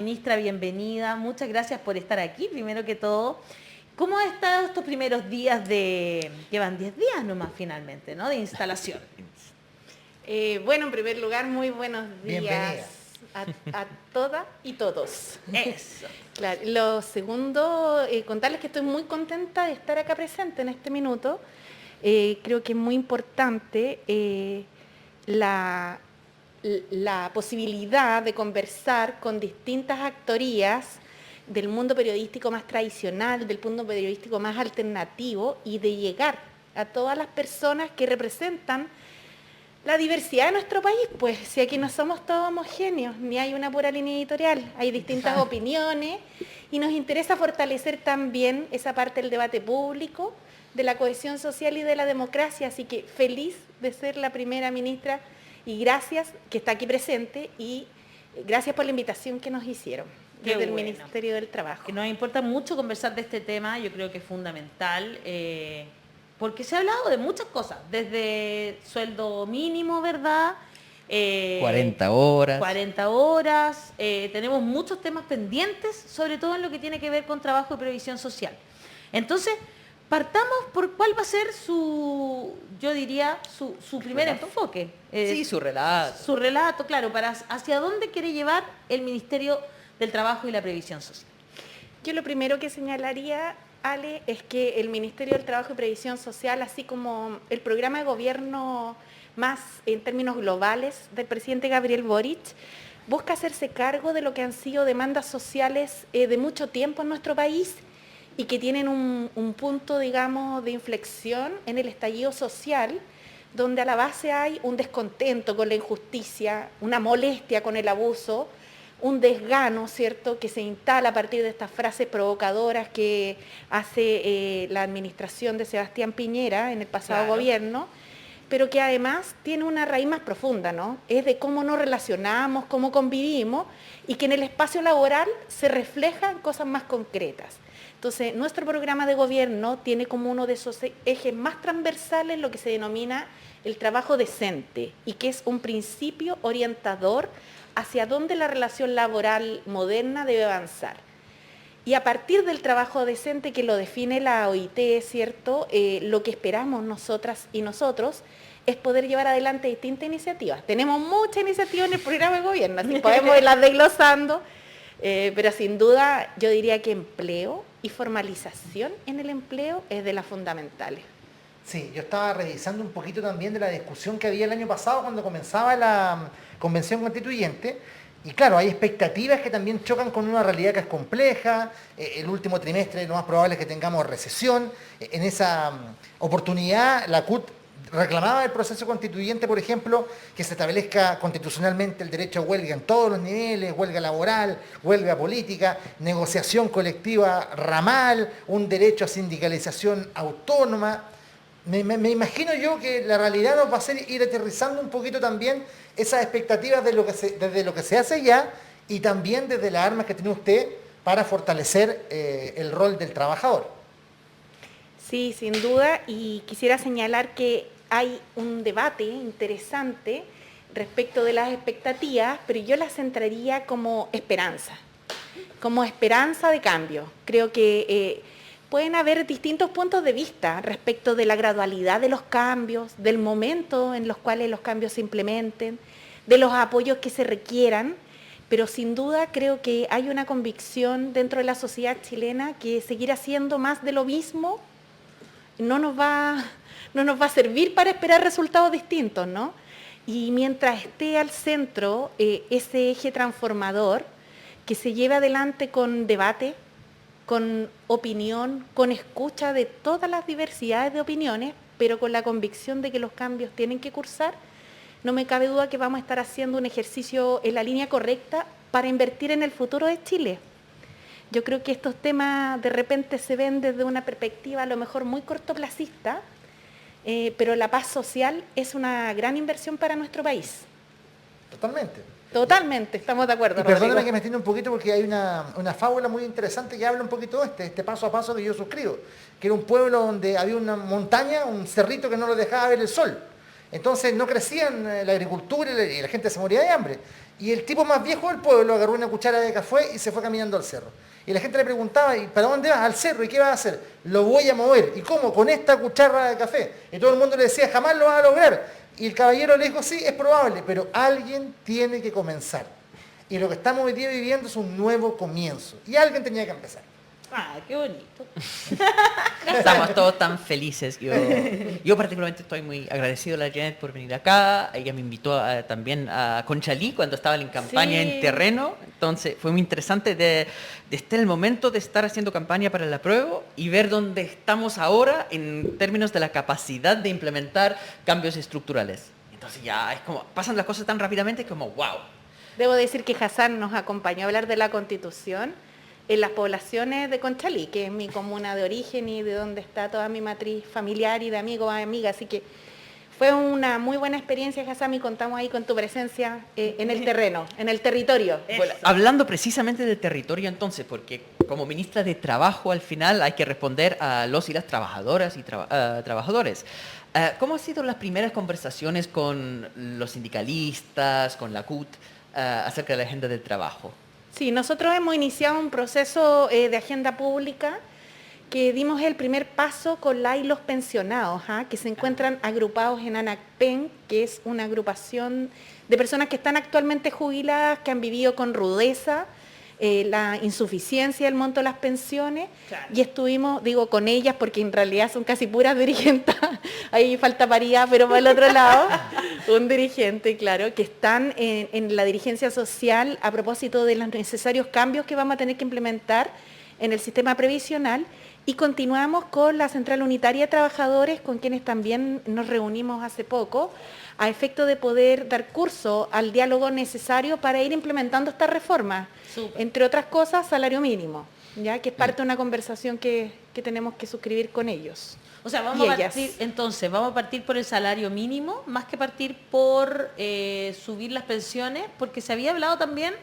Ministra, bienvenida. Muchas gracias por estar aquí, primero que todo. ¿Cómo han estado estos primeros días llevan 10 días nomás finalmente, ¿no? De instalación. Bueno, en primer lugar, muy buenos Bienvenida. días a todas y todos. Eso. Claro. Lo segundo, contarles que estoy muy contenta de estar acá presente en este minuto. Creo que es muy importante la posibilidad de conversar con distintas actorías del mundo periodístico más tradicional, del mundo periodístico más alternativo y de llegar a todas las personas que representan la diversidad de nuestro país, pues si aquí no somos todos homogéneos, ni hay una pura línea editorial, hay distintas opiniones y nos interesa fortalecer también esa parte del debate público, de la cohesión social y de la democracia, así que feliz de ser la primera ministra y gracias que está aquí presente y gracias por la invitación que nos hicieron desde el Ministerio del Trabajo. Que nos importa mucho conversar de este tema, yo creo que es fundamental, porque se ha hablado de muchas cosas, desde sueldo mínimo, ¿verdad? 40 horas. 40 horas, tenemos muchos temas pendientes, sobre todo en lo que tiene que ver con trabajo y previsión social. Entonces, partamos por cuál va a ser yo diría, su primer enfoque. Sí, su relato. Su relato, claro, hacia dónde quiere llevar el Ministerio del Trabajo y la Previsión Social. Yo lo primero que señalaría, Ale, es que el Ministerio del Trabajo y Previsión Social, así como el programa de gobierno más en términos globales del presidente Gabriel Boric, busca hacerse cargo de lo que han sido demandas sociales de mucho tiempo en nuestro país y que tienen un punto, digamos, de inflexión en el estallido social, donde a la base hay un descontento con la injusticia, una molestia con el abuso, un desgano, ¿cierto?, que se instala a partir de estas frases provocadoras que hace la administración de Sebastián Piñera en el pasado gobierno, pero que además tiene una raíz más profunda, ¿no? Es de cómo nos relacionamos, cómo convivimos y que en el espacio laboral se reflejan cosas más concretas. Entonces, nuestro programa de gobierno tiene como uno de esos ejes más transversales lo que se denomina el trabajo decente y que es un principio orientador hacia dónde la relación laboral moderna debe avanzar. Y a partir del trabajo decente que lo define la OIT, ¿cierto? Lo que esperamos nosotras y nosotros es poder llevar adelante distintas iniciativas. Tenemos muchas iniciativas en el programa de gobierno, así podemos irlas desglosando, pero sin duda yo diría que empleo y formalización en el empleo es de las fundamentales. Sí, yo estaba revisando un poquito también de la discusión que había el año pasado cuando comenzaba la Convención Constituyente. Y claro, hay expectativas que también chocan con una realidad que es compleja. El último trimestre lo más probable es que tengamos recesión. En esa oportunidad, la CUT reclamaba el proceso constituyente, por ejemplo, que se establezca constitucionalmente el derecho a huelga en todos los niveles, huelga laboral, huelga política, negociación colectiva ramal, un derecho a sindicalización autónoma. Me imagino yo que la realidad nos va a hacer ir aterrizando un poquito también esas expectativas desde lo que se hace ya y también desde las armas que tiene usted para fortalecer el rol del trabajador. Sí, sin duda, y quisiera señalar que hay un debate interesante respecto de las expectativas, pero yo las centraría como esperanza de cambio. Creo que pueden haber distintos puntos de vista respecto de la gradualidad de los cambios, del momento en los cuales los cambios se implementen, de los apoyos que se requieran, pero sin duda creo que hay una convicción dentro de la sociedad chilena que seguir haciendo más de lo mismo no nos va a servir para esperar resultados distintos, ¿no? Y mientras esté al centro ese eje transformador que se lleve adelante con debate, con opinión, con escucha de todas las diversidades de opiniones, pero con la convicción de que los cambios tienen que cursar, no me cabe duda que vamos a estar haciendo un ejercicio en la línea correcta para invertir en el futuro de Chile. Yo creo que estos temas de repente se ven desde una perspectiva a lo mejor muy cortoplacista, pero la paz social es una gran inversión para nuestro país. Totalmente, estamos de acuerdo. Y perdóname que me extienda un poquito porque hay una fábula muy interesante que habla un poquito de este paso a paso que yo suscribo, que era un pueblo donde había una montaña, un cerrito que no lo dejaba ver el sol. Entonces no crecían la agricultura y la gente se moría de hambre. Y el tipo más viejo del pueblo agarró una cuchara de café y se fue caminando al cerro. Y la gente le preguntaba, ¿y para dónde vas? Al cerro, ¿y qué vas a hacer? Lo voy a mover. ¿Y cómo? Con esta cuchara de café. Y todo el mundo le decía, jamás lo vas a lograr. Y el caballero le dijo, sí, es probable, pero alguien tiene que comenzar. Y lo que estamos hoy día viviendo es un nuevo comienzo. Y alguien tenía que empezar. Ah, qué bonito. Estamos todos tan felices. Yo particularmente estoy muy agradecido a la Janet por venir acá. Ella me invitó también a Conchalí cuando estaba en campaña en terreno. Entonces fue muy interesante de estar en el momento de estar haciendo campaña para el apruebo y ver dónde estamos ahora en términos de la capacidad de implementar cambios estructurales. Entonces ya es como, pasan las cosas tan rápidamente como wow. Debo decir que Hassan nos acompañó a hablar de la Constitución en las poblaciones de Conchalí, que es mi comuna de origen y de donde está toda mi matriz familiar y de amigos y amigas. Así que fue una muy buena experiencia, Hassan, y contamos ahí con tu presencia en el terreno, en el territorio. Bueno, hablando precisamente del territorio entonces, porque como ministra de Trabajo al final hay que responder a los y las trabajadoras y trabajadores. ¿Cómo han sido las primeras conversaciones con los sindicalistas, con la CUT, acerca de la agenda del trabajo? Sí, nosotros hemos iniciado un proceso de agenda pública que dimos el primer paso con la y los pensionados, que se encuentran agrupados en ANACPEN, que es una agrupación de personas que están actualmente jubiladas, que han vivido con rudeza la insuficiencia del monto de las pensiones, claro. Y estuvimos, digo, con ellas, porque en realidad son casi puras dirigentes, ahí falta paridad, pero para el otro lado, un dirigente, claro, que están en la dirigencia social a propósito de los necesarios cambios que vamos a tener que implementar en el sistema previsional, y continuamos con la Central Unitaria de Trabajadores, con quienes también nos reunimos hace poco, a efecto de poder dar curso al diálogo necesario para ir implementando estas reformas. Súper. Entre otras cosas, salario mínimo, ya que es parte de una conversación que tenemos que suscribir con ellos. O sea, vamos a partir por el salario mínimo, más que partir por subir las pensiones, porque se había hablado también,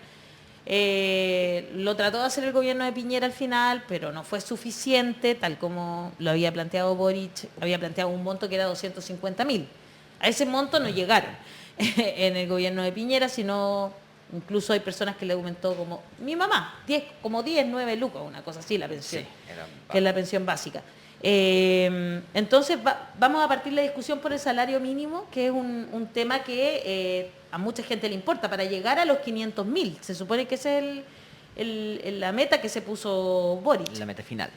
lo trató de hacer el gobierno de Piñera al final, pero no fue suficiente, tal como lo había planteado Boric, había planteado un monto que era 250.000. A ese monto no llegaron en el gobierno de Piñera, sino incluso hay personas que le aumentó como mi mamá, 9 lucas, una cosa así, la pensión, sí, que es la pensión básica. Entonces vamos a partir la discusión por el salario mínimo, que es un tema que a mucha gente le importa, para llegar a los 500.000. Se supone que esa es la meta que se puso Boric. La meta final.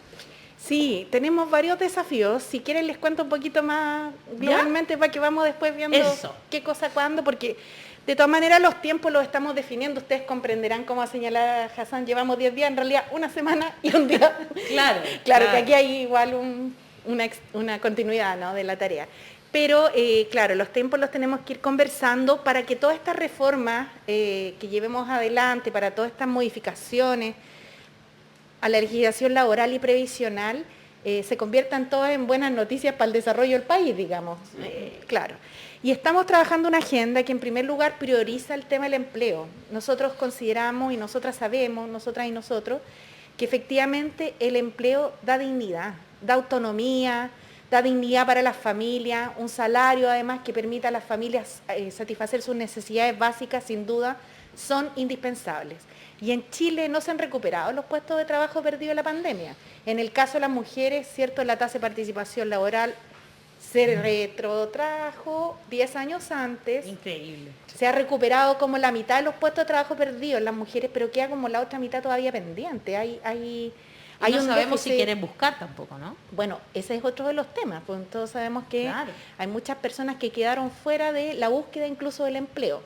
Sí, tenemos varios desafíos. Si quieren les cuento un poquito más globalmente, para que vamos después viendo qué cosa cuándo, porque de todas maneras los tiempos los estamos definiendo. Ustedes comprenderán, como ha señalado Hassan, llevamos 10 días, en realidad una semana y un día. Claro, que aquí hay igual una continuidad, ¿no?, de la tarea. Pero claro, los tiempos los tenemos que ir conversando para que todas estas reformas que llevemos adelante, para todas estas modificaciones a la legislación laboral y previsional, se conviertan todas en buenas noticias para el desarrollo del país, digamos. Claro. Y estamos trabajando una agenda que en primer lugar prioriza el tema del empleo. Nosotros consideramos y nosotras sabemos, nosotras y nosotros, que efectivamente el empleo da dignidad, da autonomía, da dignidad para las familias, un salario además que permita a las familias satisfacer sus necesidades básicas, sin duda, son indispensables. Y en Chile no se han recuperado los puestos de trabajo perdidos en la pandemia. En el caso de las mujeres, cierto, la tasa de participación laboral se retrotrajo 10 años antes. Increíble. Se ha recuperado como la mitad de los puestos de trabajo perdidos en las mujeres, pero queda como la otra mitad todavía pendiente. Y no sabemos si quieren buscar tampoco, ¿no? Bueno, ese es otro de los temas, pues todos sabemos que hay muchas personas que quedaron fuera de la búsqueda incluso del empleo.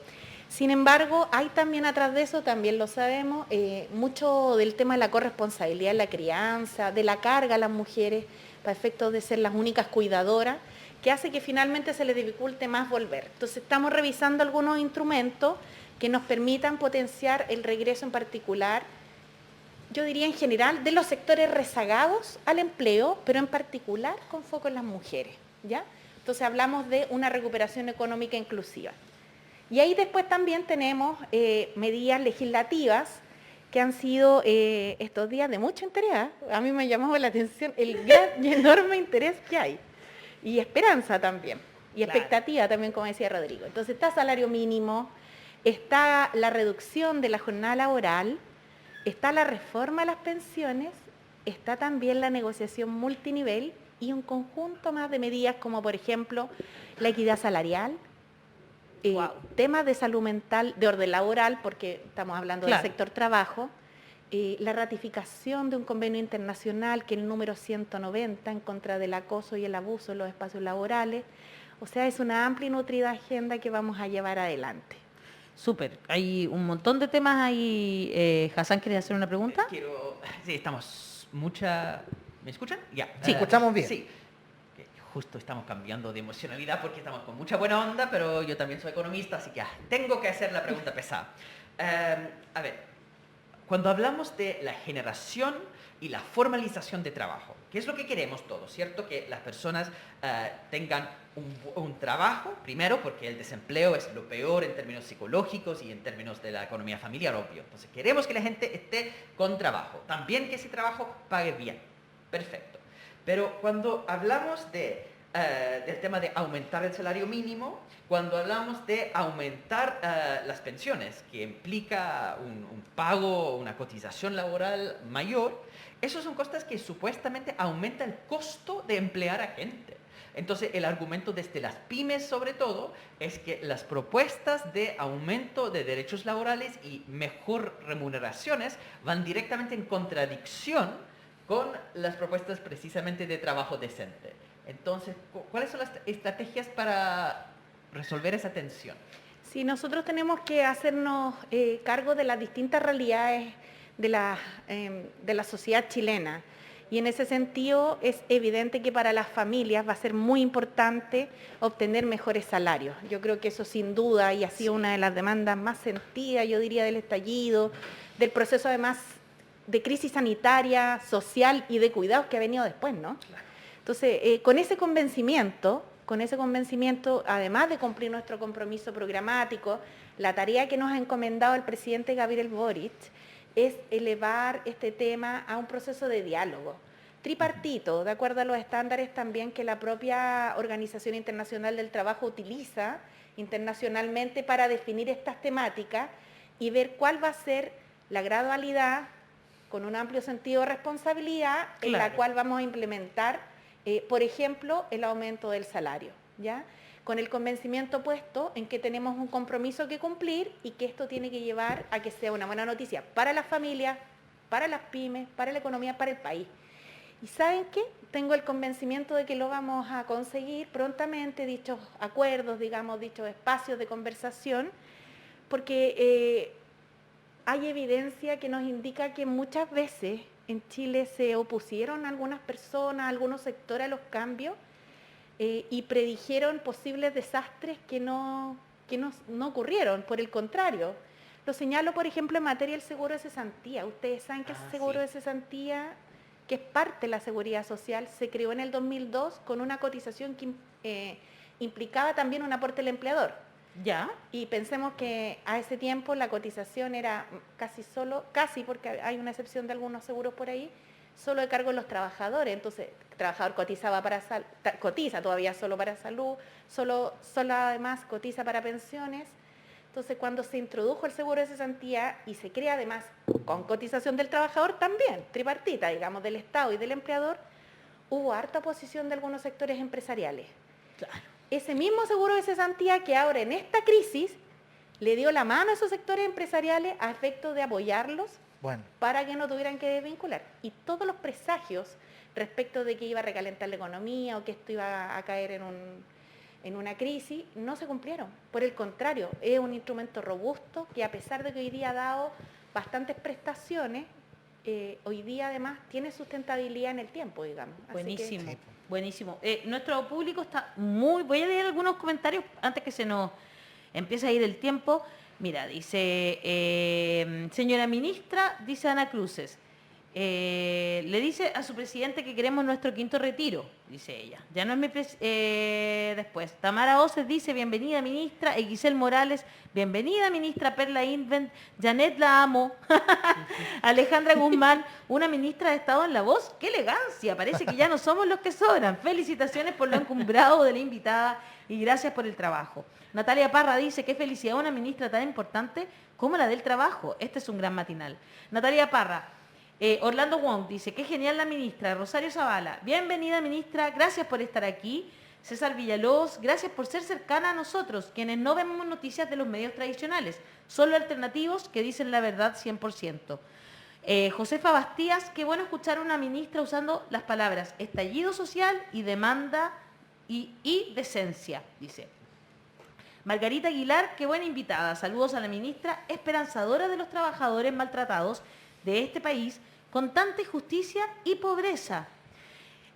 Sin embargo, hay también atrás de eso, también lo sabemos, mucho del tema de la corresponsabilidad en la crianza, de la carga a las mujeres para efectos de ser las únicas cuidadoras, que hace que finalmente se les dificulte más volver. Entonces estamos revisando algunos instrumentos que nos permitan potenciar el regreso en particular, yo diría en general, de los sectores rezagados al empleo, pero en particular con foco en las mujeres, ¿ya? Entonces hablamos de una recuperación económica inclusiva. Y ahí después también tenemos medidas legislativas que han sido estos días de mucho interés. A mí me llamó la atención el gran y enorme interés que hay. Y esperanza también. Y expectativa también, como decía Rodrigo. Entonces está salario mínimo, está la reducción de la jornada laboral, está la reforma de las pensiones, está también la negociación multinivel y un conjunto más de medidas como, por ejemplo, la equidad salarial, temas de salud mental, de orden laboral, porque estamos hablando del sector trabajo, la ratificación de un convenio internacional, que es el número 190, en contra del acoso y el abuso en los espacios laborales. O sea, es una amplia y nutrida agenda que vamos a llevar adelante. Súper, hay un montón de temas ahí. Hassan, ¿quieres hacer una pregunta? Sí, ¿Me escuchan? Ya. Sí, escuchamos bien. Sí. Justo estamos cambiando de emocionalidad porque estamos con mucha buena onda, pero yo también soy economista, así que tengo que hacer la pregunta pesada. A ver, cuando hablamos de la generación y la formalización de trabajo, ¿qué es lo que queremos todos? ¿Cierto? Que las personas tengan un trabajo, primero, porque el desempleo es lo peor en términos psicológicos y en términos de la economía familiar, obvio. Entonces, queremos que la gente esté con trabajo. También que ese trabajo pague bien. Perfecto. Pero cuando hablamos del tema de aumentar el salario mínimo, cuando hablamos de aumentar las pensiones, que implica un pago, una cotización laboral mayor, esos son cosas que supuestamente aumentan el costo de emplear a gente. Entonces, el argumento desde las pymes, sobre todo, es que las propuestas de aumento de derechos laborales y mejor remuneraciones van directamente en contradicción con las propuestas precisamente de trabajo decente. Entonces, ¿cuáles son las estrategias para resolver esa tensión? Sí, nosotros tenemos que hacernos cargo de las distintas realidades de la sociedad chilena. Y en ese sentido es evidente que para las familias va a ser muy importante obtener mejores salarios. Yo creo que eso sin duda y ha sido una de las demandas más sentidas, yo diría, del estallido, del proceso además de crisis sanitaria, social y de cuidados que ha venido después, ¿no? Entonces, con ese convencimiento, además de cumplir nuestro compromiso programático, la tarea que nos ha encomendado el presidente Gabriel Boric es elevar este tema a un proceso de diálogo tripartito, de acuerdo a los estándares también que la propia Organización Internacional del Trabajo utiliza internacionalmente para definir estas temáticas y ver cuál va a ser la gradualidad con un amplio sentido de responsabilidad en la cual vamos a implementar, por ejemplo, el aumento del salario, ¿ya? Con el convencimiento puesto en que tenemos un compromiso que cumplir y que esto tiene que llevar a que sea una buena noticia para las familias, para las pymes, para la economía, para el país. ¿Y saben qué? Tengo el convencimiento de que lo vamos a conseguir prontamente, dichos acuerdos, digamos, dichos espacios de conversación, porque hay evidencia que nos indica que muchas veces en Chile se opusieron algunas personas, algunos sectores a los cambios y predijeron posibles desastres que no ocurrieron, por el contrario. Lo señalo, por ejemplo, en materia del seguro de cesantía. Ustedes saben que ese seguro de cesantía, que es parte de la seguridad social, se creó en el 2002 con una cotización que implicaba también un aporte del empleador. Ya. Y pensemos que a ese tiempo la cotización era casi porque hay una excepción de algunos seguros por ahí, solo de cargo de los trabajadores. Entonces, el trabajador cotiza todavía solo para salud, solo además cotiza para pensiones. Entonces, cuando se introdujo el seguro de cesantía y se crea además con cotización del trabajador también, tripartita, digamos, del Estado y del empleador, hubo harta oposición de algunos sectores empresariales. Claro. Ese mismo seguro de cesantía que ahora en esta crisis le dio la mano a esos sectores empresariales a efecto de apoyarlos para que no tuvieran que desvincular. Y todos los presagios respecto de que iba a recalentar la economía o que esto iba a caer en una crisis, no se cumplieron. Por el contrario, es un instrumento robusto que a pesar de que hoy día ha dado bastantes prestaciones, hoy día además tiene sustentabilidad en el tiempo, digamos. Buenísimo, buenísimo. Nuestro público está muy... Voy a leer algunos comentarios antes que se nos empiece a ir el tiempo. Mira, dice, señora ministra, dice Ana Cruces, Le dice a su presidente que queremos nuestro quinto retiro, dice ella. Ya no es después, Tamara Oces dice, bienvenida ministra. Giselle Morales, bienvenida ministra Perla Invent. Janet la amo. Alejandra Guzmán, una ministra de Estado en La Voz. ¡Qué elegancia! Parece que ya no somos los que sobran. Felicitaciones por lo encumbrado de la invitada y gracias por el trabajo. Natalia Parra dice, qué felicidad una ministra tan importante como la del trabajo. Este es un gran matinal. Natalia Parra. Orlando Wong dice, qué genial la ministra. Rosario Zavala, bienvenida ministra, gracias por estar aquí. César Villalobos, gracias por ser cercana a nosotros, quienes no vemos noticias de los medios tradicionales, solo alternativos que dicen la verdad 100%. Josefa Bastías, qué bueno escuchar a una ministra usando las palabras estallido social y demanda y decencia, dice. Margarita Aguilar, qué buena invitada, saludos a la ministra, esperanzadora de los trabajadores maltratados de este país, con tanta injusticia y pobreza.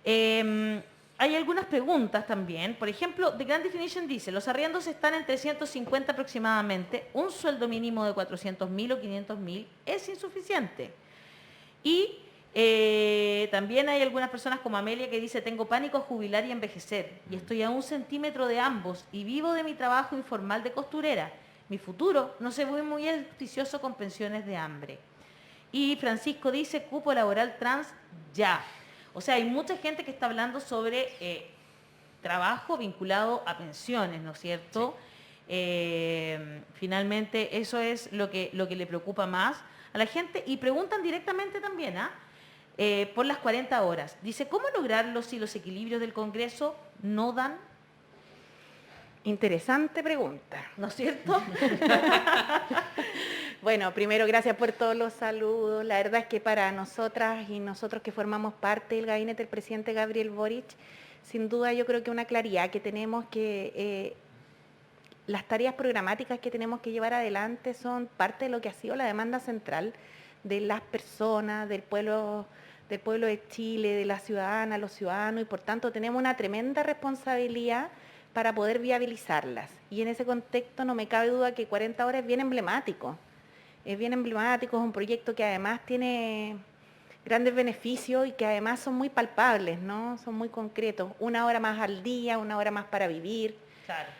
Hay algunas preguntas también. Por ejemplo, The Grand Definition dice, los arriendos están en 350 aproximadamente, un sueldo mínimo de 400.000 o 500.000 es insuficiente. Y también hay algunas personas como Amelia que dice, tengo pánico a jubilar y envejecer, y estoy a 1 centímetro de ambos, y vivo de mi trabajo informal de costurera. Mi futuro no se ve muy auspicioso con pensiones de hambre. Y Francisco dice, cupo laboral trans, ya. O sea, hay mucha gente que está hablando sobre trabajo vinculado a pensiones, ¿no es cierto? Sí. Finalmente, eso es lo que le preocupa más a la gente. Y preguntan directamente también, por las 40 horas. Dice, ¿cómo lograrlo si los equilibrios del Congreso no dan? Interesante pregunta. ¿No es cierto? Bueno, primero, gracias por todos los saludos. La verdad es que para nosotras y nosotros que formamos parte del gabinete del presidente Gabriel Boric, sin duda yo creo que una claridad que tenemos que las tareas programáticas que tenemos que llevar adelante son parte de lo que ha sido la demanda central de las personas, del pueblo de Chile, de las ciudadanas, los ciudadanos, y por tanto tenemos una tremenda responsabilidad para poder viabilizarlas. Y en ese contexto no me cabe duda que 40 horas es bien emblemático. Es bien emblemático, es un proyecto que además tiene grandes beneficios y que además son muy palpables, ¿no? Son muy concretos. 1 hora más al día, 1 hora más para vivir. Claro.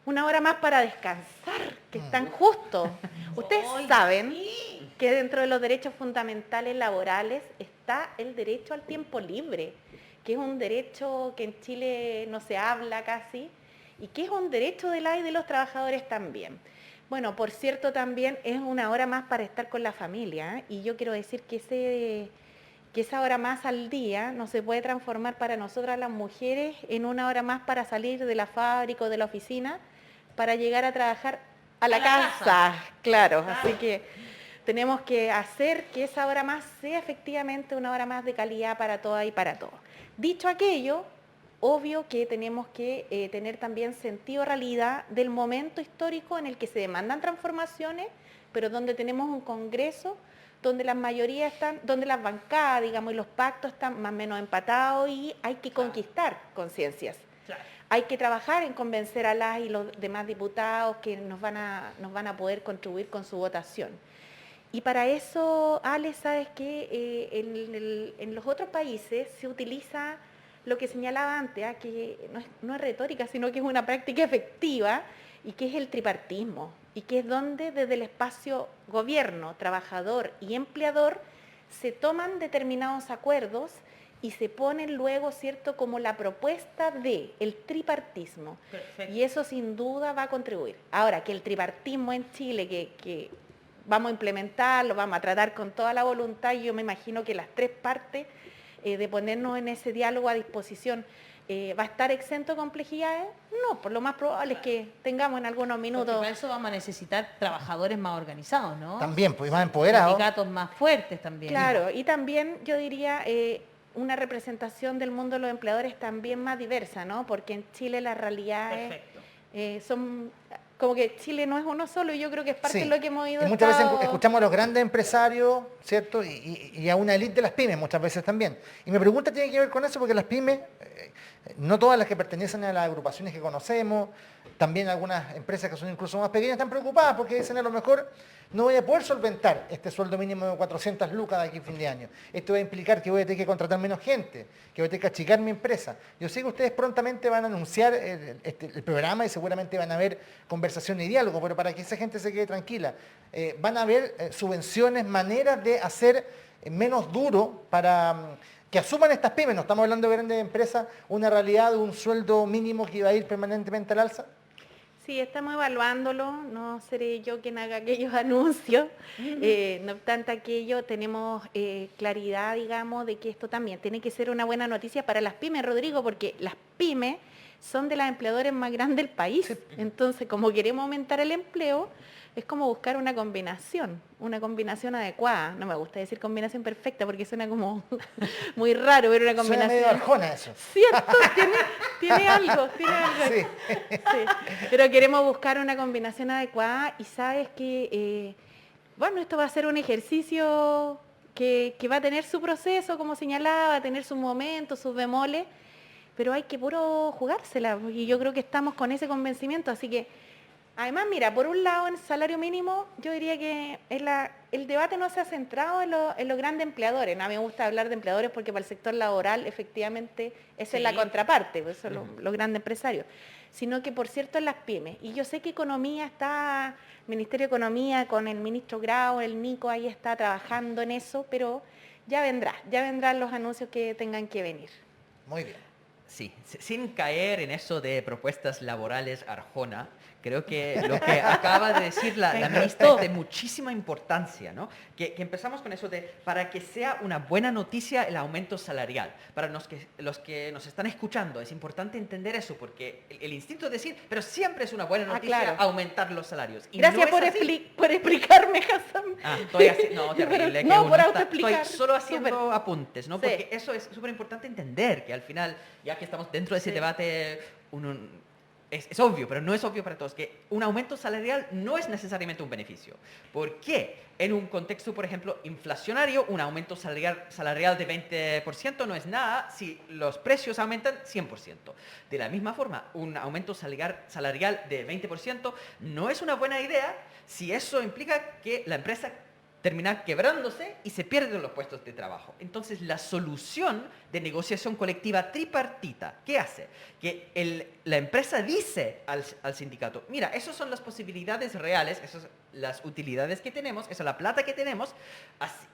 1 hora más para descansar, que es tan justo. Ustedes saben que dentro de los derechos fundamentales laborales está el derecho al tiempo libre, que es un derecho que en Chile no se habla casi, y que es un derecho de la y de los trabajadores también. Bueno, por cierto, también es 1 hora más para estar con la familia, y yo quiero decir que esa hora más al día no se puede transformar para nosotras las mujeres en 1 hora más para salir de la fábrica o de la oficina, para llegar a trabajar a la casa. Claro, así que tenemos que hacer que esa hora más sea efectivamente 1 hora más de calidad para todas y para todos. Dicho aquello, obvio que tenemos que tener también sentido realidad del momento histórico en el que se demandan transformaciones, pero donde tenemos un Congreso, donde las mayorías están, donde las bancadas, digamos, y los pactos están más o menos empatados, y hay que conquistar conciencias. Claro. Hay que trabajar en convencer a las y los demás diputados que nos van a poder contribuir con su votación. Y para eso, Ale, sabes que en los otros países se utiliza lo que señalaba antes, que no es retórica, sino que es una práctica efectiva, y que es el tripartismo, y que es donde desde el espacio gobierno, trabajador y empleador se toman determinados acuerdos y se ponen luego, ¿cierto?, como la propuesta del tripartismo. Perfecto. Y eso sin duda va a contribuir. Ahora, que el tripartismo en Chile, que vamos a implementarlo, vamos a tratar con toda la voluntad, y yo me imagino que las 3 partes de ponernos en ese diálogo a disposición, ¿va a estar exento de complejidades? No, por lo más probable es que tengamos en algunos minutos. Porque para eso vamos a necesitar trabajadores más organizados, ¿no? También, pues más empoderados. Sindicatos más fuertes también. Claro, y también yo diría una representación del mundo de los empleadores también más diversa, ¿no? Porque en Chile las realidades son como que Chile no es uno solo y yo creo que es parte Sí. de lo que hemos ido Y muchas veces escuchamos a los grandes empresarios, ¿cierto? Y a una élite de las pymes muchas veces también. Y mi pregunta tiene que ver con eso porque las pymes, no todas las que pertenecen a las agrupaciones que conocemos, también algunas empresas que son incluso más pequeñas están preocupadas porque dicen a lo mejor no voy a poder solventar este sueldo mínimo de 400 lucas de aquí a fin de año. Esto va a implicar que voy a tener que contratar menos gente, que voy a tener que achicar mi empresa. Yo sé que ustedes prontamente van a anunciar el programa y seguramente van a haber conversación y diálogo, pero para que esa gente se quede tranquila, van a haber subvenciones, maneras de hacer menos duro para que asuman estas pymes, no estamos hablando de grandes empresas, una realidad de un sueldo mínimo que va a ir permanentemente al alza. Sí, estamos evaluándolo, no seré yo quien haga aquellos anuncios, no obstante aquello tenemos claridad, digamos, de que esto también tiene que ser una buena noticia para las pymes, Rodrigo, porque las pymes son de las empleadores más grandes del país, Sí. entonces como queremos aumentar el empleo, es como buscar una combinación adecuada, no me gusta decir combinación perfecta porque suena como muy raro, pero una Suena medio combinación... arjona eso. Cierto, tiene algo. Sí. Sí, pero queremos buscar una combinación adecuada y sabes que, bueno, esto va a ser un ejercicio que va a tener su proceso, como señalaba, va a tener sus momentos, sus bemoles, pero hay que puro jugársela y yo creo que estamos con ese convencimiento, así que, además, mira, por un lado, en el salario mínimo, yo diría que el debate no se ha centrado en los grandes empleadores. No me gusta hablar de empleadores porque para el sector laboral, efectivamente, esa es la Sí. contraparte, pues son los grandes empresarios. Sino que, por cierto, en las pymes. Y yo sé que Economía está, Ministerio de Economía, con el ministro Grau, el Nico, ahí está trabajando en eso, pero ya vendrán los anuncios que tengan que venir. Muy bien. Sí, sin caer en eso de propuestas laborales Arjona, creo que lo que acaba de decir la ministra es de muchísima importancia, ¿no? Que empezamos con eso de, para que sea una buena noticia el aumento salarial. Para los que nos están escuchando, es importante entender eso, porque el instinto es decir, pero siempre es una buena noticia claro. aumentar los salarios. Y Gracias no es así. por explicarme, Hassan. Estoy haciendo, no, terrible. Pero, que no, uno por está- autoexplicar. Estoy solo haciendo Súper. apuntes, ¿no? Sí. Porque eso es súper importante entender, que al final, ya que estamos dentro de ese Sí. debate, es obvio, pero no es obvio para todos, que un aumento salarial no es necesariamente un beneficio. ¿Por qué? En un contexto, por ejemplo, inflacionario, un aumento salarial de 20% no es nada si los precios aumentan 100%. De la misma forma, un aumento salarial de 20% no es una buena idea si eso implica que la empresa termina quebrándose y se pierden los puestos de trabajo. Entonces, la solución de negociación colectiva tripartita, ¿qué hace? Que la empresa dice al sindicato, mira, esas son las posibilidades reales, esas son las utilidades que tenemos, esa es la plata que tenemos,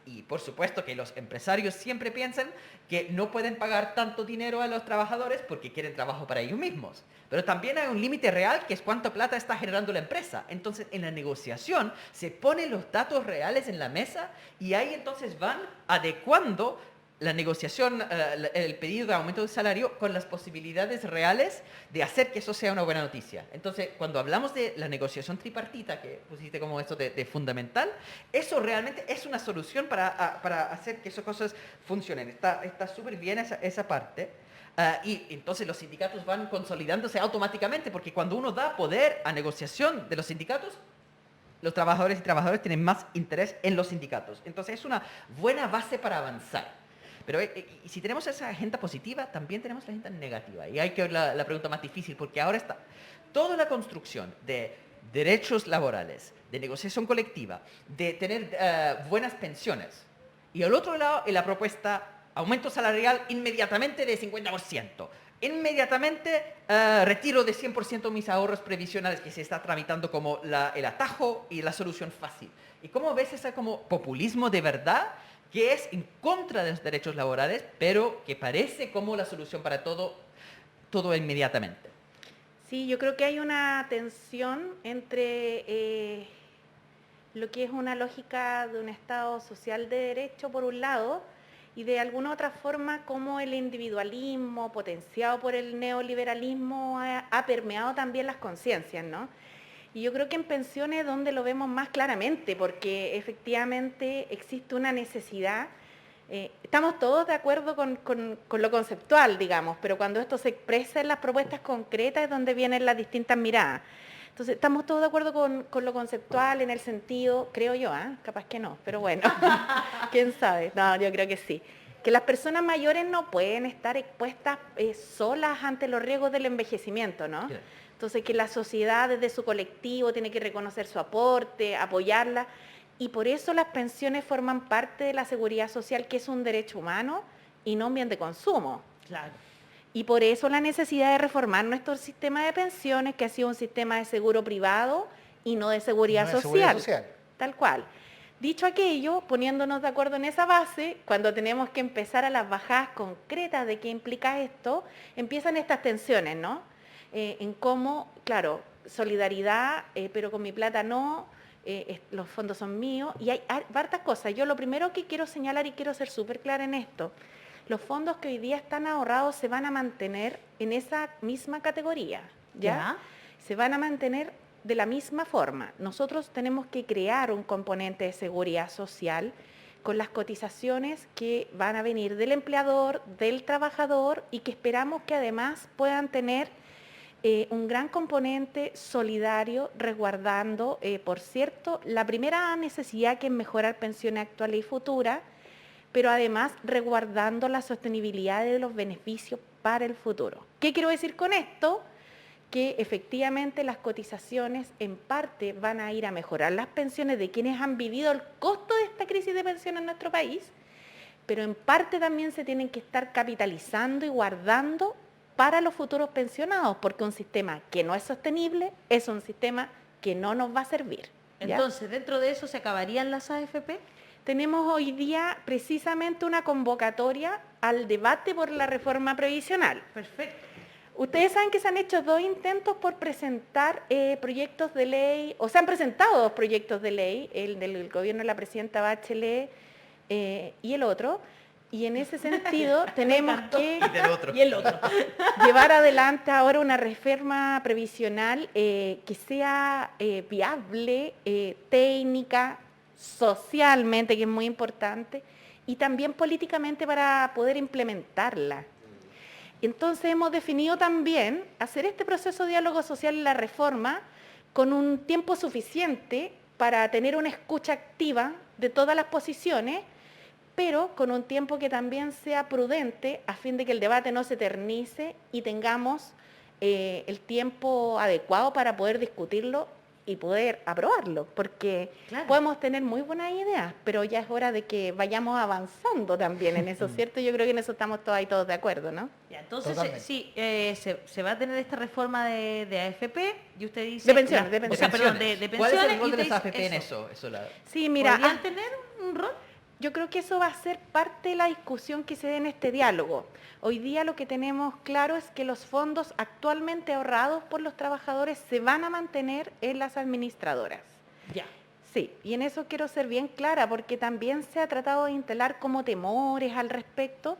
y por supuesto que los empresarios siempre piensan que no pueden pagar tanto dinero a los trabajadores porque quieren trabajo para ellos mismos. Pero también hay un límite real que es cuánta plata está generando la empresa. Entonces, en la negociación se ponen los datos reales en la mesa y ahí entonces van adecuando la negociación, el pedido de aumento de salario con las posibilidades reales de hacer que eso sea una buena noticia. Entonces, cuando hablamos de la negociación tripartita, que pusiste como esto de fundamental, eso realmente es una solución para hacer que esas cosas funcionen. Está súper bien esa parte. Y entonces los sindicatos van consolidándose automáticamente, porque cuando uno da poder a negociación de los sindicatos, los trabajadores y trabajadoras tienen más interés en los sindicatos. Entonces es una buena base para avanzar. Pero y si tenemos esa agenda positiva, también tenemos la agenda negativa. Y hay que ver la pregunta más difícil, porque ahora está toda la construcción de derechos laborales, de negociación colectiva, de tener buenas pensiones. Y al otro lado, en la propuesta, aumento salarial inmediatamente de 50%. Inmediatamente retiro de 100% mis ahorros previsionales, que se está tramitando como el atajo y la solución fácil. ¿Y cómo ves ese como populismo de verdad, que es en contra de los derechos laborales, pero que parece como la solución para todo inmediatamente? Sí, yo creo que hay una tensión entre lo que es una lógica de un Estado social de derecho, por un lado, y de alguna otra forma como el individualismo potenciado por el neoliberalismo ha permeado también las conciencias, ¿no? Y yo creo que en pensiones es donde lo vemos más claramente, porque efectivamente existe una necesidad. Estamos todos de acuerdo con lo conceptual, digamos, pero cuando esto se expresa en las propuestas concretas es donde vienen las distintas miradas. Entonces, estamos todos de acuerdo con lo conceptual en el sentido, creo yo, capaz que no, pero bueno, quién sabe. No, yo creo que sí. Que las personas mayores no pueden estar expuestas solas ante los riesgos del envejecimiento, ¿no? Claro. Entonces, que la sociedad desde su colectivo tiene que reconocer su aporte, apoyarla, y por eso las pensiones forman parte de la seguridad social, que es un derecho humano y no un bien de consumo. Claro. Y por eso la necesidad de reformar nuestro sistema de pensiones, que ha sido un sistema de seguro privado y no de seguridad, No de social, seguridad social. tal cual. Dicho aquello, poniéndonos de acuerdo en esa base, cuando tenemos que empezar a las bajadas concretas de qué implica esto, empiezan estas tensiones, ¿no? En cómo, claro, solidaridad, pero con mi plata no, los fondos son míos, y hay hartas cosas. Yo lo primero que quiero señalar y quiero ser súper clara en esto, los fondos que hoy día están ahorrados se van a mantener en esa misma categoría, ¿ya? Se van a mantener de la misma forma. Nosotros tenemos que crear un componente de seguridad social con las cotizaciones que van a venir del empleador, del trabajador, y que esperamos que además puedan tener un gran componente solidario, resguardando, por cierto, la primera necesidad, que es mejorar pensiones actuales y futuras, pero además resguardando la sostenibilidad de los beneficios para el futuro. ¿Qué quiero decir con esto? Que efectivamente las cotizaciones en parte van a ir a mejorar las pensiones de quienes han vivido el costo de esta crisis de pensión en nuestro país, pero en parte también se tienen que estar capitalizando y guardando para los futuros pensionados, porque un sistema que no es sostenible es un sistema que no nos va a servir. ¿Ya? Entonces, dentro de eso se acabarían las AFP. Tenemos hoy día precisamente una convocatoria al debate por la reforma previsional. Perfecto. Ustedes saben que se han hecho 2 intentos por presentar proyectos de ley, o se han presentado 2 proyectos de ley, el del gobierno de la presidenta Bachelet y el otro, y en ese sentido tenemos que Y el otro. llevar adelante ahora una reforma previsional que sea viable, técnica, socialmente, que es muy importante, y también políticamente para poder implementarla. Entonces hemos definido también hacer este proceso de diálogo social y la reforma con un tiempo suficiente para tener una escucha activa de todas las posiciones, pero con un tiempo que también sea prudente a fin de que el debate no se eternice y tengamos el tiempo adecuado para poder discutirlo y poder aprobarlo, porque Claro. podemos tener muy buenas ideas, pero ya es hora de que vayamos avanzando también en eso, ¿cierto? Yo creo que en eso estamos todos ahí todos de acuerdo, ¿no? Ya, entonces, Totalmente. sí, se va a tener esta reforma de AFP y usted dice... De pensiones, de O sea, pensiones. perdón, de pensiones. ¿Cuál es el y rol de usted las dice AFP en eso? Sí, mira, ¿Podrían tener un rol? yo creo que eso va a ser parte de la discusión que se dé en este diálogo. Hoy día lo que tenemos claro es que los fondos actualmente ahorrados por los trabajadores se van a mantener en las administradoras. Ya. Sí, y en eso quiero ser bien clara, porque también se ha tratado de instalar como temores al respecto,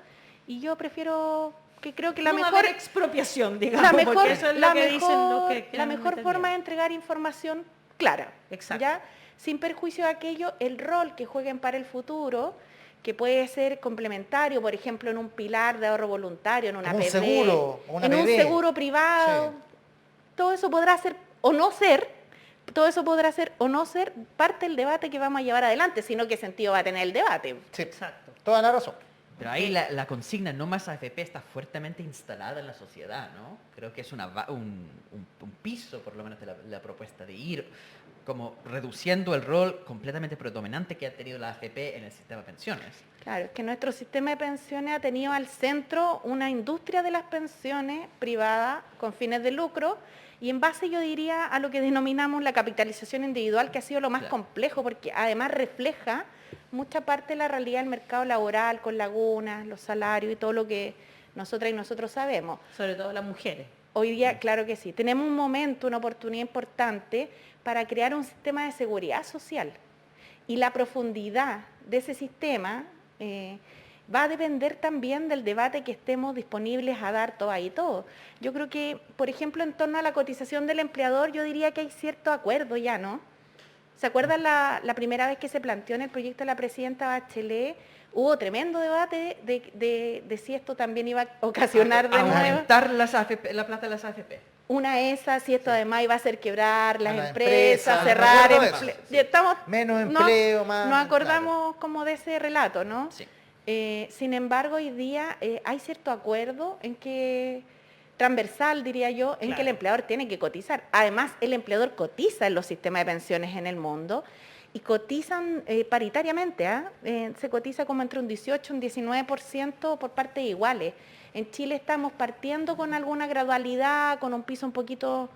y yo prefiero, que creo que la No va a mejor... haber expropiación, digamos, la mejor, porque eso es la lo que dicen los mejor, que la quieren mejor meter forma de miedo. entregar información clara. Exacto. ¿Ya? Sin perjuicio de aquello, el rol que jueguen para el futuro, que puede ser complementario, por ejemplo, en un pilar de ahorro voluntario, en una Como un APB, seguro, o una en un APB. seguro privado, Sí. todo eso podrá ser o no ser, parte del debate que vamos a llevar adelante, sino qué sentido va a tener el debate. Sí, Exacto. toda la razón. Pero ahí la consigna no más AFP está fuertemente instalada en la sociedad, ¿no? Creo que es un piso, por lo menos, de la propuesta de ir como reduciendo el rol completamente predominante que ha tenido la AFP en el sistema de pensiones. Claro, es que nuestro sistema de pensiones ha tenido al centro una industria de las pensiones privada con fines de lucro, y en base, yo diría, a lo que denominamos la capitalización individual, que ha sido lo más Claro. complejo, porque además refleja mucha parte de la realidad del mercado laboral, con lagunas, los salarios y todo lo que nosotras y nosotros sabemos. Sobre todo las mujeres. Hoy día, claro que sí, tenemos un momento, una oportunidad importante para crear un sistema de seguridad social. Y la profundidad de ese sistema va a depender también del debate que estemos disponibles a dar todas y todos. Yo creo que, por ejemplo, en torno a la cotización del empleador, yo diría que hay cierto acuerdo ya, ¿no? ¿Se acuerdan la primera vez que se planteó en el proyecto de la presidenta Bachelet? Hubo tremendo debate de si esto también iba a ocasionar de nuevo. Aumentar las AFP, la plata de las AFP. Una esa, si esto además iba a hacer quebrar las A las empresas, empresas, cerrar, me acuerdo de eso, sí. y estamos, Menos empleo, más, nos acordamos como de ese relato, ¿no? Sí. Sin embargo, hoy día hay cierto acuerdo en que, transversal diría yo, en que el empleador tiene que cotizar. Además, el empleador cotiza en los sistemas de pensiones en el mundo y cotizan paritariamente, ¿ah? Se cotiza como entre un 18 y un 19% por partes iguales. En Chile estamos partiendo con alguna gradualidad, con un piso un poquito,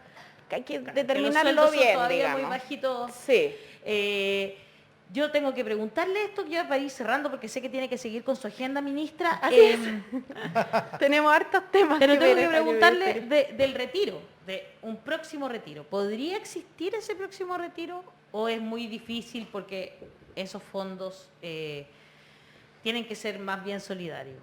que hay que Que los determinarlo sueldos son bien, todavía digamos. muy bajitos. Sí. Yo tengo que preguntarle esto ya para ir cerrando porque sé que tiene que seguir con su agenda, ministra. Así es. Tenemos hartos temas. Pero tengo ver que a preguntarle nivel del retiro, de un próximo retiro. ¿Podría existir ese próximo retiro o es muy difícil porque esos fondos tienen que ser más bien solidarios?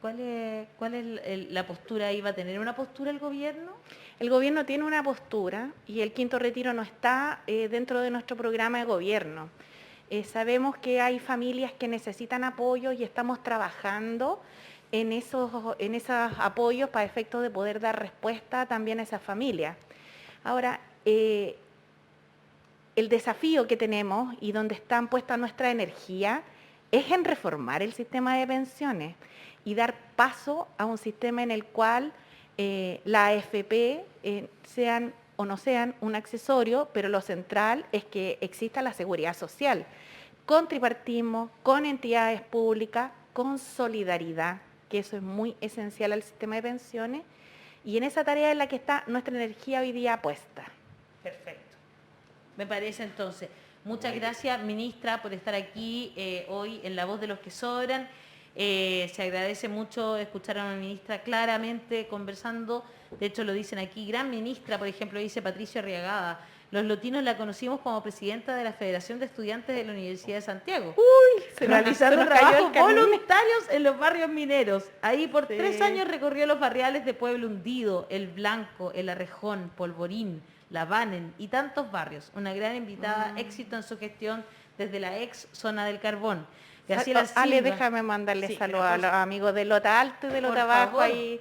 ¿Cuál es la postura ahí? ¿Va a tener una postura el gobierno? El gobierno tiene una postura y el quinto retiro no está dentro de nuestro programa de gobierno. Sabemos que hay familias que necesitan apoyo y estamos trabajando en esos apoyos para efectos de poder dar respuesta también a esas familias. Ahora, el desafío que tenemos y donde están puestas nuestra energía es en reformar el sistema de pensiones y dar paso a un sistema en el cual la AFP sean o no sean un accesorio, pero lo central es que exista la seguridad social, con tripartismo, con entidades públicas, con solidaridad, que eso es muy esencial al sistema de pensiones, y en esa tarea es la que está nuestra energía hoy día puesta. Perfecto. Me parece entonces. Muchas gracias, ministra, por estar aquí hoy en La Voz de los que Sobran. Se agradece mucho escuchar a una ministra claramente conversando. De hecho, lo dicen aquí, gran ministra, por ejemplo, dice Patricio Arriagada. Los lotinos la conocimos como presidenta de la Federación de Estudiantes de la Universidad de Santiago. Realizando se nos cayó trabajos el carnet. voluntarios en los barrios mineros. Ahí por Sí. 3 años recorrió los barriales de Pueblo Hundido, El Blanco, El Arrejón, Polvorín, La Banen y tantos barrios. Una gran invitada, éxito en su gestión desde la ex zona del carbón. Graciela Ale, Silva. déjame mandarle Sí, saludos pero a los amigos de Lota Alto y de por Lota Bajo, favor. ahí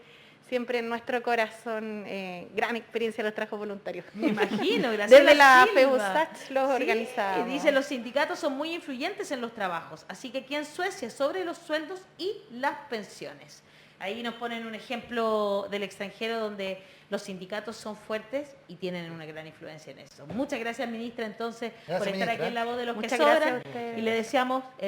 siempre en nuestro corazón, gran experiencia los trabajos voluntarios. Me imagino, Graciela Desde la Silva. FEUSACH los Sí, organizamos. dice, los sindicatos son muy influyentes en los trabajos, así que aquí en Suecia sobre los sueldos y las pensiones. Ahí nos ponen un ejemplo del extranjero donde los sindicatos son fuertes y tienen una gran influencia en eso. Muchas gracias, ministra, entonces, Gracias, por estar ministra. aquí en La Voz de los Muchas que gracias Sobran a ustedes. y le deseamos el